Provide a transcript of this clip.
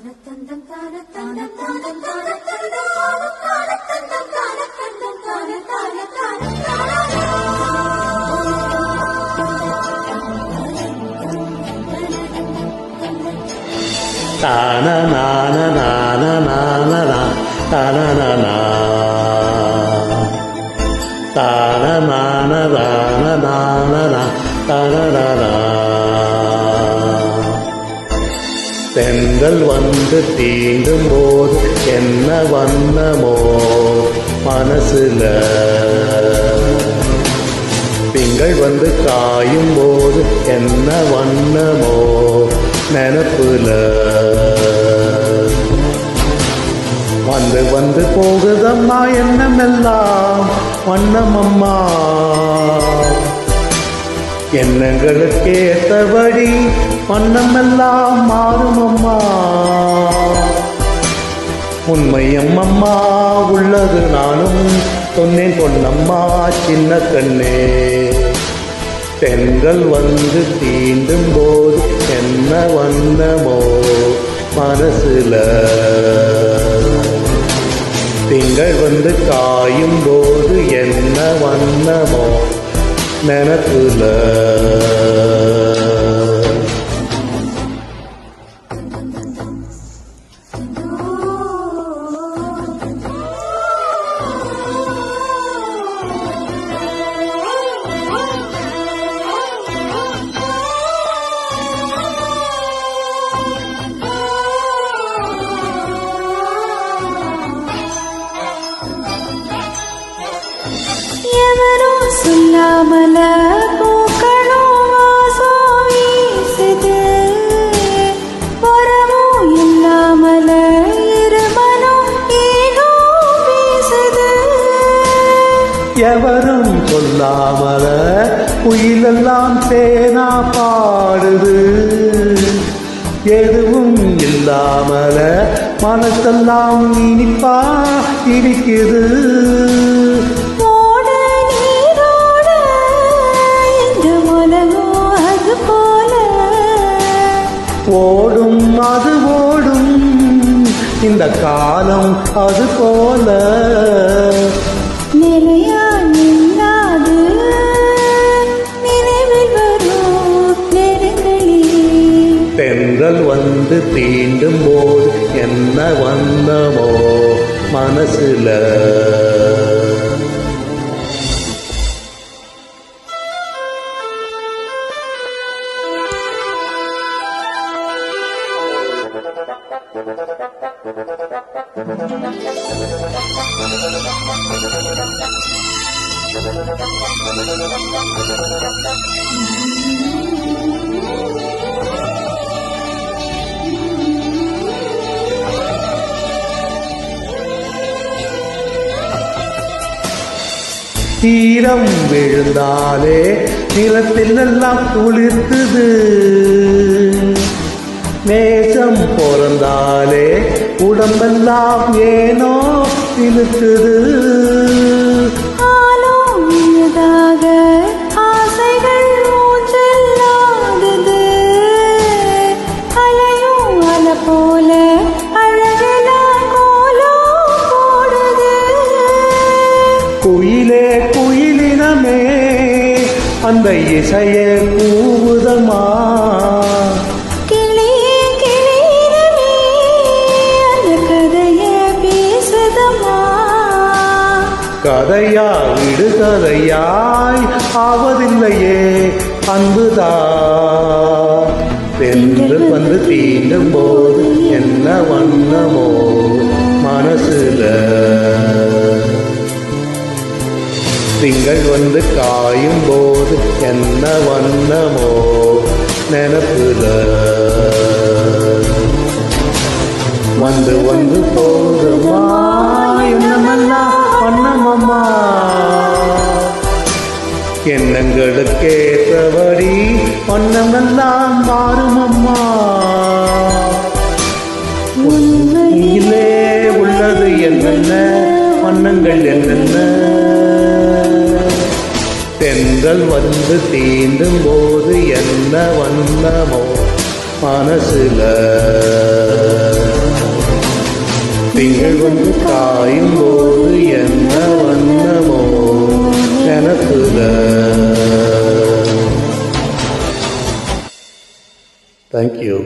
தான நான நான நான தான நான தான நான தான நான தான. தென்றல் வந்து தீண்டும் போது என்ன வண்ணமோ மனசுல, திங்கள் வந்து காயும் போது என்ன வண்ணமோ நினப்புல. வந்து வந்து போகுதம்மா எண்ணமெல்லாம் வண்ணமம்மா, எண்ணங்களுக்கு ஏற்றபடி வண்ணமெல்லாம் மாறுமம்மா. உண்மையம்மம்மா உள்ளது நானும் சொன்னேன் பொன்னம்மா சின்ன கண்ணே. தென்றல் வந்து தீண்டும் போது என்ன வண்ணமோ மனசுல, திங்கள் வந்து காயும் போது என்ன வண்ணமோ நினப்புல. சொல்லாமல பூக்களும் வாசம் வீசுது, வரவும் இல்லாமல இருமனம் ஏனோ பேசுது. எவரும் சொல்லாமல குயிலெல்லாம் தேனா பாடுது, எதுவும் இல்லாமல மனசெல்லாம் இனிப்பா இருக்குது. ஓடும் அது ஓடும் இந்த காலம் அது போல, நிலையா நில்லாது நினைவில் வரும் நேரங்களில். தென்றல் வந்து தீண்டும் போது என்ன வண்ணமோ மனசுல. தீரம் விழுந்தாலே நிலத்தில் எல்லாம் குளிர்த்துது, நேசம் பிறந்தாலே உடம்பெல்லாம் ஏனோ இழுக்குது. ஆசைகள் மூச்சல்லாதது, அலையும் அல போல அழகெல்லாம் கோலம் போடுது. குயிலே குயிலினமே அந்த இசையை கூவுதமா, கதையா விடுகதையாய் ஆவதில்லையே அன்புதா. தென்றல் வந்து தீண்டும் போது என்ன வண்ணமோ மனசுல, திங்கள் வந்து காயும் போது என்ன வண்ணமோ நினப்புல. வந்து வந்து போதுமா என்னமெல்லாம் வண்ணமம்மா, எண்ணங்களுக்கேற்றபடி வண்ணமெல்லாம் மாறுமம்மா. உண்மையிலே உள்ளது என்னென்ன வண்ணங்கள் என்னென்ன, தென்றல் வந்து தீண்டும் போது என்ன வண்ணமோ மனசுல. வந்து காயும் போது என்ன வண்ணமோ நினப்புல. தேங்க்யூ.